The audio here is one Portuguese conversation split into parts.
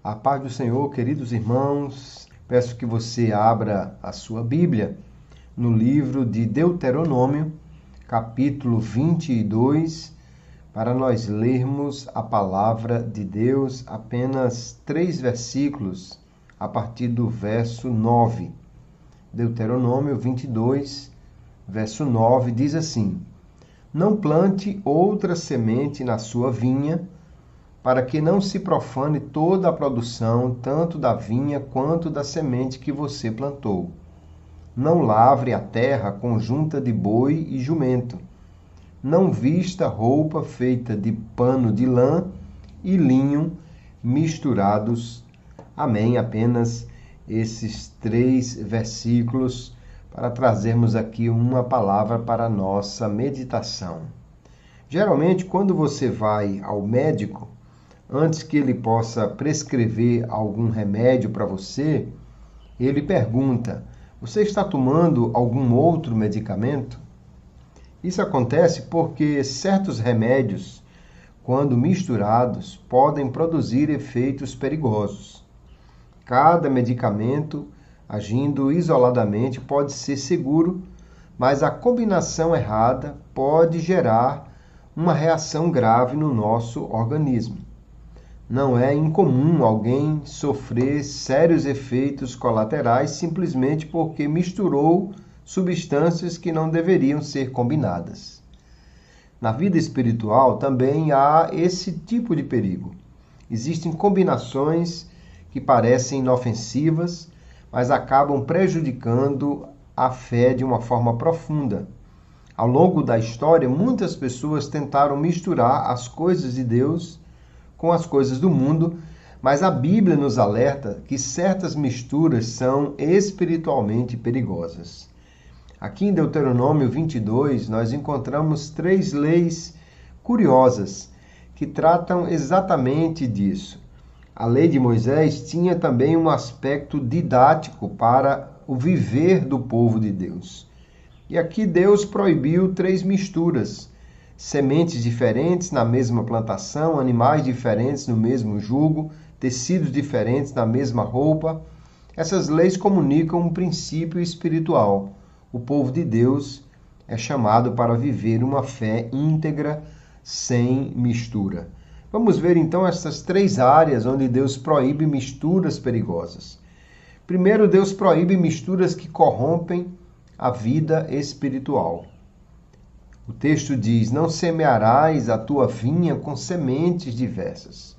A paz do Senhor, queridos irmãos, peço que você abra a sua Bíblia no livro de Deuteronômio, capítulo 22, para nós lermos a palavra de Deus, apenas 3 versículos, a partir do verso 9. Deuteronômio 22, verso 9, diz assim: Não plante outra semente na sua vinha, para que não se profane toda a produção, tanto da vinha quanto da semente que você plantou. Não lavre a terra com junta de boi e jumento. Não vista roupa feita de pano de lã e linho misturados. Amém. Apenas esses 3 versículos para trazermos aqui uma palavra para a nossa meditação. Geralmente, quando você vai ao médico, antes que ele possa prescrever algum remédio para você, ele pergunta: você está tomando algum outro medicamento? Isso acontece porque certos remédios, quando misturados, podem produzir efeitos perigosos. Cada medicamento, agindo isoladamente, pode ser seguro, mas a combinação errada pode gerar uma reação grave no nosso organismo. Não é incomum alguém sofrer sérios efeitos colaterais simplesmente porque misturou substâncias que não deveriam ser combinadas. Na vida espiritual também há esse tipo de perigo. Existem combinações que parecem inofensivas, mas acabam prejudicando a fé de uma forma profunda. Ao longo da história, muitas pessoas tentaram misturar as coisas de Deus com as coisas do mundo, mas a Bíblia nos alerta que certas misturas são espiritualmente perigosas. Aqui em Deuteronômio 22, nós encontramos 3 leis curiosas que tratam exatamente disso. A lei de Moisés tinha também um aspecto didático para o viver do povo de Deus. E aqui Deus proibiu 3 misturas: sementes diferentes na mesma plantação, animais diferentes no mesmo jugo, tecidos diferentes na mesma roupa. Essas leis comunicam um princípio espiritual. O povo de Deus é chamado para viver uma fé íntegra, sem mistura. Vamos ver então essas 3 áreas onde Deus proíbe misturas perigosas. Primeiro, Deus proíbe misturas que corrompem a vida espiritual. O texto diz: não semearás a tua vinha com sementes diversas.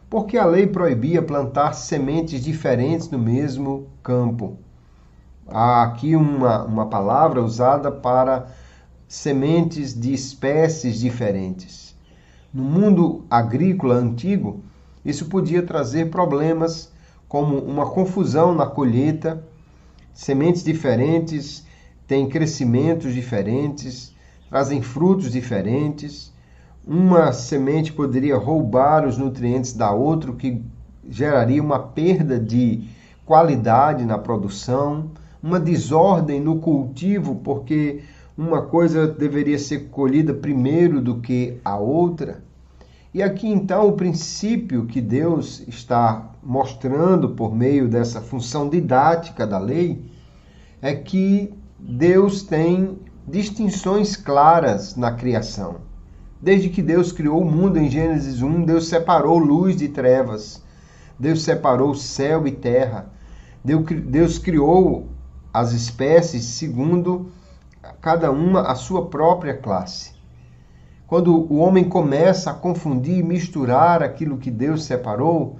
Porque a lei proibia plantar sementes diferentes no mesmo campo. Há aqui uma palavra usada para sementes de espécies diferentes. No mundo agrícola antigo, isso podia trazer problemas como uma confusão na colheita. Sementes diferentes têm crescimentos diferentes, trazem frutos diferentes. Uma semente poderia roubar os nutrientes da outra, o que geraria uma perda de qualidade na produção, uma desordem no cultivo, porque uma coisa deveria ser colhida primeiro do que a outra. E aqui então o princípio que Deus está mostrando por meio dessa função didática da lei é que Deus tem distinções claras na criação. Desde que Deus criou o mundo em Gênesis 1, Deus separou luz de trevas. Deus separou céu e terra. Deus criou as espécies segundo cada uma a sua própria classe. Quando o homem começa a confundir e misturar aquilo que Deus separou,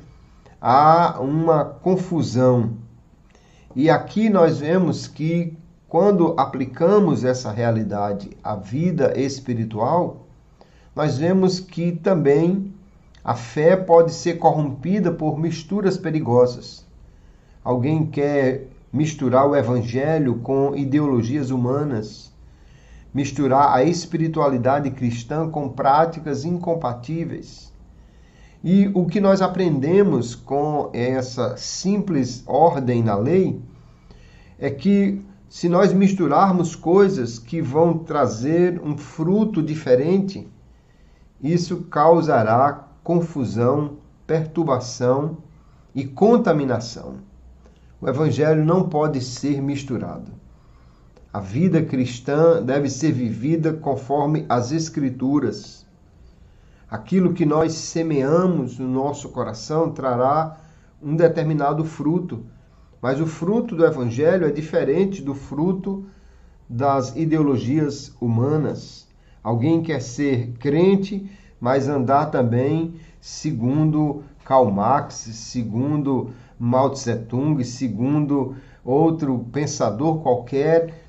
há uma confusão. E aqui nós vemos que quando aplicamos essa realidade à vida espiritual, nós vemos que também a fé pode ser corrompida por misturas perigosas. Alguém quer misturar o evangelho com ideologias humanas, misturar a espiritualidade cristã com práticas incompatíveis. E o que nós aprendemos com essa simples ordem na lei é que se nós misturarmos coisas que vão trazer um fruto diferente, isso causará confusão, perturbação e contaminação. O Evangelho não pode ser misturado. A vida cristã deve ser vivida conforme as Escrituras. Aquilo que nós semeamos no nosso coração trará um determinado fruto, mas o fruto do Evangelho é diferente do fruto das ideologias humanas. Alguém quer ser crente, mas andar também segundo Karl Marx, segundo Mao Tse-tung, segundo outro pensador qualquer.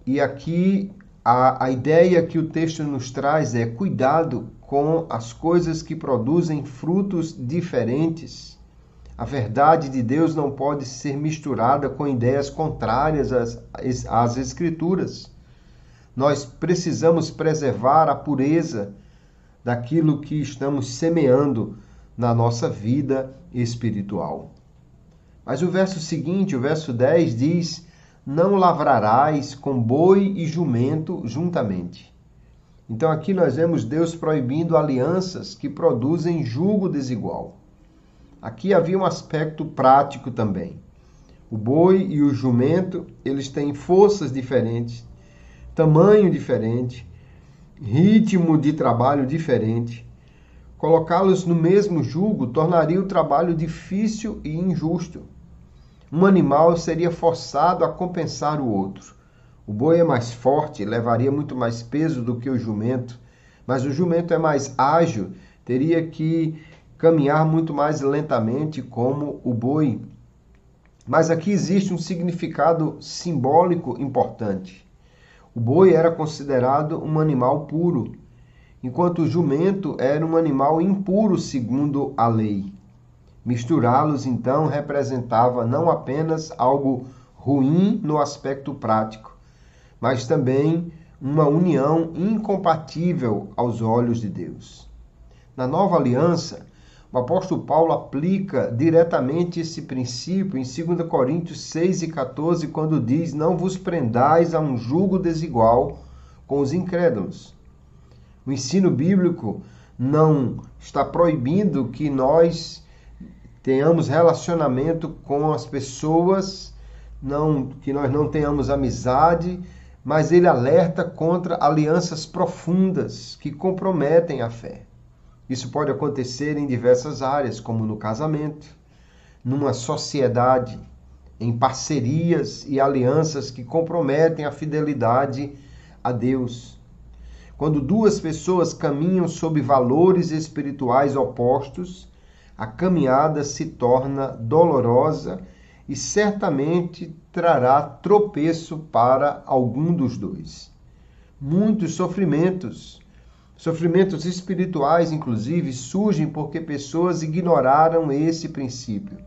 E aqui a ideia que o texto nos traz é cuidado com as coisas que produzem frutos diferentes. A verdade de Deus não pode ser misturada com ideias contrárias às Escrituras. Nós precisamos preservar a pureza daquilo que estamos semeando na nossa vida espiritual. Mas o verso seguinte, o verso 10, diz: não lavrarás com boi e jumento juntamente. Então aqui nós vemos Deus proibindo alianças que produzem jugo desigual. Aqui havia um aspecto prático também. O boi e o jumento, eles têm forças diferentes, tamanho diferente, ritmo de trabalho diferente. Colocá-los no mesmo jugo tornaria o trabalho difícil e injusto. Um animal seria forçado a compensar o outro. O boi é mais forte, levaria muito mais peso do que o jumento, mas o jumento é mais ágil, teria que caminhar muito mais lentamente como o boi. Mas aqui existe um significado simbólico importante. O boi era considerado um animal puro, enquanto o jumento era um animal impuro segundo a lei. Misturá-los, então, representava não apenas algo ruim no aspecto prático, mas também uma união incompatível aos olhos de Deus. Na nova aliança, o apóstolo Paulo aplica diretamente esse princípio em 2 Coríntios 6 e 14, quando diz: não vos prendais a um jugo desigual com os incrédulos. O ensino bíblico não está proibindo que nós tenhamos relacionamento com as pessoas, que nós não tenhamos amizade, mas ele alerta contra alianças profundas que comprometem a fé. Isso pode acontecer em diversas áreas, como no casamento, numa sociedade, em parcerias e alianças que comprometem a fidelidade a Deus. Quando duas pessoas caminham sob valores espirituais opostos, a caminhada se torna dolorosa e certamente trará tropeço para algum dos dois. Muitos sofrimentos espirituais, inclusive, surgem porque pessoas ignoraram esse princípio.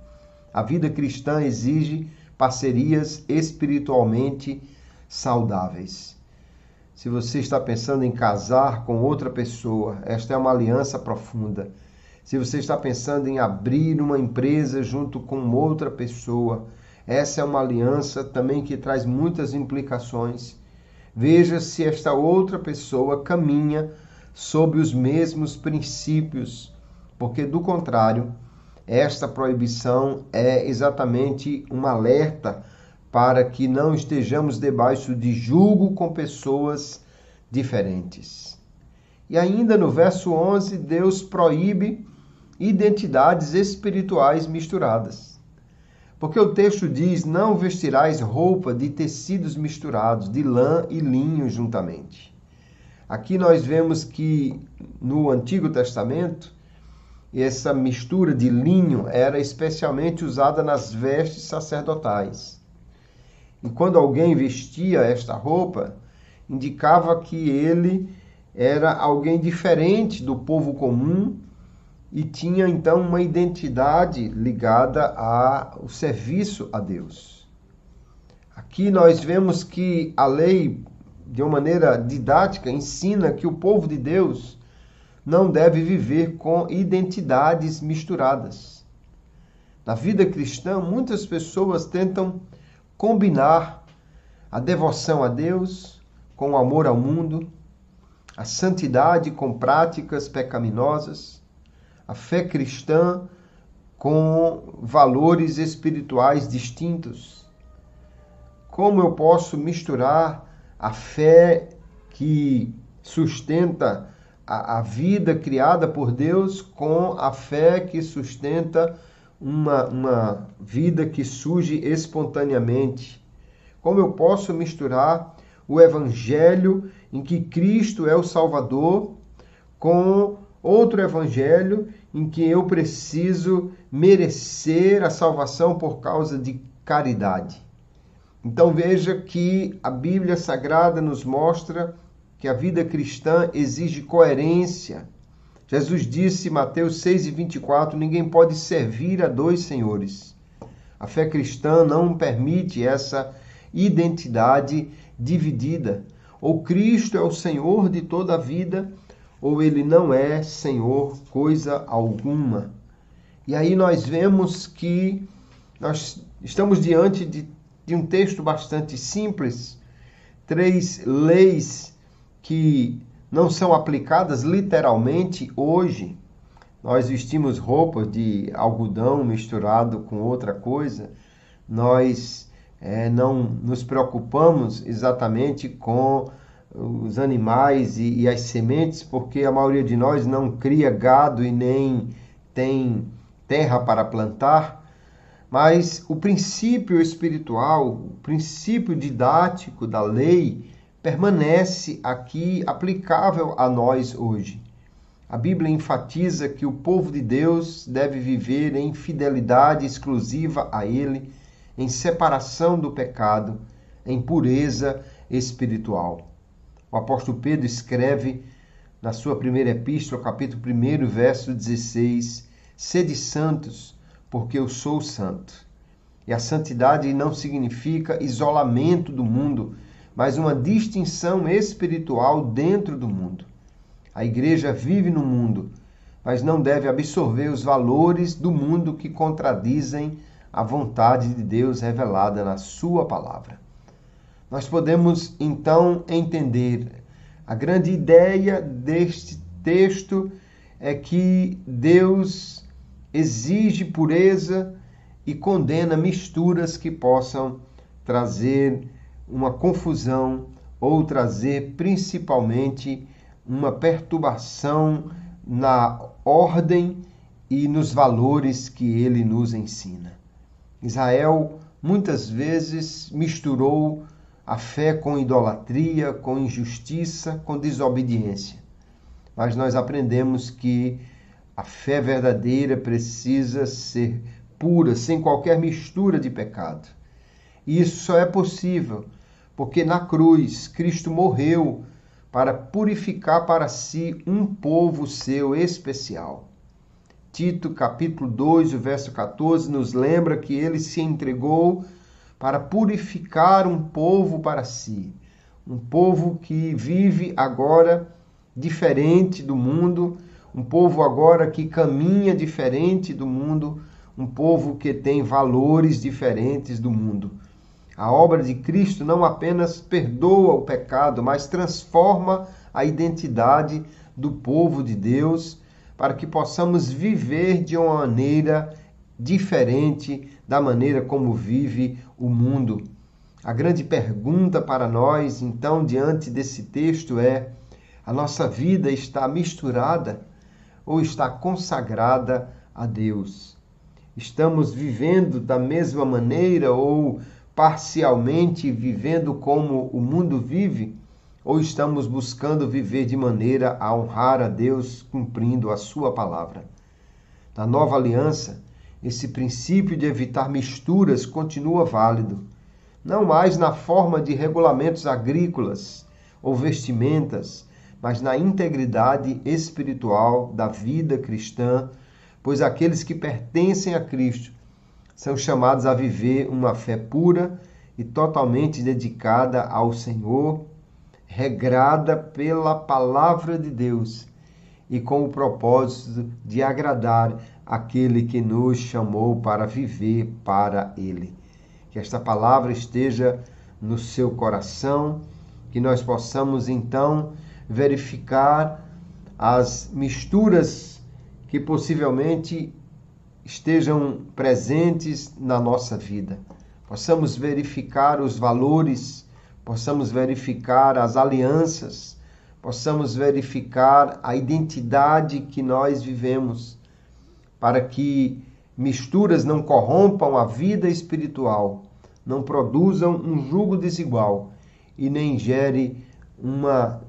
A vida cristã exige parcerias espiritualmente saudáveis. Se você está pensando em casar com outra pessoa, esta é uma aliança profunda. Se você está pensando em abrir uma empresa junto com outra pessoa, essa é uma aliança também que traz muitas implicações. Veja se esta outra pessoa caminha sob os mesmos princípios, porque do contrário, esta proibição é exatamente um alerta para que não estejamos debaixo de jugo com pessoas diferentes. E ainda no verso 11, Deus proíbe identidades espirituais misturadas. Porque o texto diz: não vestirás roupa de tecidos misturados, de lã e linho juntamente. Aqui nós vemos que no Antigo Testamento, essa mistura de linho era especialmente usada nas vestes sacerdotais. E quando alguém vestia esta roupa, indicava que ele era alguém diferente do povo comum e tinha então uma identidade ligada ao serviço a Deus. Aqui nós vemos que a lei, de uma maneira didática, ensina que o povo de Deus não deve viver com identidades misturadas. Na vida cristã, muitas pessoas tentam combinar a devoção a Deus com o amor ao mundo, a santidade com práticas pecaminosas, a fé cristã com valores espirituais distintos? Como eu posso misturar a fé que sustenta a vida criada por Deus com a fé que sustenta uma vida que surge espontaneamente? Como eu posso misturar o evangelho em que Cristo é o Salvador com outro evangelho em que eu preciso merecer a salvação por causa de caridade? Então veja que a Bíblia Sagrada nos mostra que a vida cristã exige coerência. Jesus disse em Mateus 6:24, ninguém pode servir a dois senhores. A fé cristã não permite essa identidade dividida. Ou Cristo é o Senhor de toda a vida, ou ele não é Senhor coisa alguma. E aí nós vemos que nós estamos diante de um texto bastante simples, 3 leis que não são aplicadas literalmente hoje. Nós vestimos roupas de algodão misturado com outra coisa. Nós não nos preocupamos exatamente com os animais e as sementes, porque a maioria de nós não cria gado e nem tem terra para plantar. Mas o princípio espiritual, o princípio didático da lei permanece aqui aplicável a nós hoje. A Bíblia enfatiza que o povo de Deus deve viver em fidelidade exclusiva a Ele, em separação do pecado, em pureza espiritual. O apóstolo Pedro escreve na sua primeira epístola, capítulo 1, verso 16, sede santos, porque eu sou santo. E a santidade não significa isolamento do mundo, mas uma distinção espiritual dentro do mundo. A igreja vive no mundo, mas não deve absorver os valores do mundo que contradizem a vontade de Deus revelada na sua palavra. Nós podemos então entender a grande ideia deste texto é que Deus exige pureza e condena misturas que possam trazer uma confusão ou trazer principalmente uma perturbação na ordem e nos valores que ele nos ensina. Israel muitas vezes misturou a fé com idolatria, com injustiça, com desobediência. Mas nós aprendemos que a fé verdadeira precisa ser pura, sem qualquer mistura de pecado. E isso só é possível porque na cruz Cristo morreu para purificar para si um povo seu especial. Tito, capítulo 2, o verso 14, nos lembra que ele se entregou para purificar um povo para si. Um povo que vive agora diferente do mundo, um povo agora que caminha diferente do mundo, um povo que tem valores diferentes do mundo. A obra de Cristo não apenas perdoa o pecado, mas transforma a identidade do povo de Deus para que possamos viver de uma maneira diferente da maneira como vive o mundo. A grande pergunta para nós, então, diante desse texto é: a nossa vida está misturada ou está consagrada a Deus? Estamos vivendo da mesma maneira ou parcialmente vivendo como o mundo vive? Ou estamos buscando viver de maneira a honrar a Deus, cumprindo a sua palavra? Na nova aliança, esse princípio de evitar misturas continua válido, não mais na forma de regulamentos agrícolas ou vestimentas, mas na integridade espiritual da vida cristã, pois aqueles que pertencem a Cristo são chamados a viver uma fé pura e totalmente dedicada ao Senhor, regrada pela palavra de Deus e com o propósito de agradar aquele que nos chamou para viver para Ele. Que esta palavra esteja no seu coração, que nós possamos então verificar as misturas que possivelmente estejam presentes na nossa vida. Possamos verificar os valores, possamos verificar as alianças, possamos verificar a identidade que nós vivemos, para que misturas não corrompam a vida espiritual, não produzam um jugo desigual e nem gere uma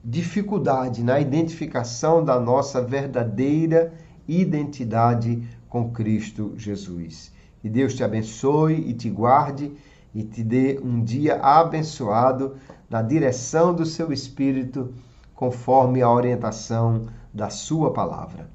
dificuldade na identificação da nossa verdadeira identidade com Cristo Jesus. Que Deus te abençoe e te guarde e te dê um dia abençoado na direção do seu Espírito, conforme a orientação da sua palavra.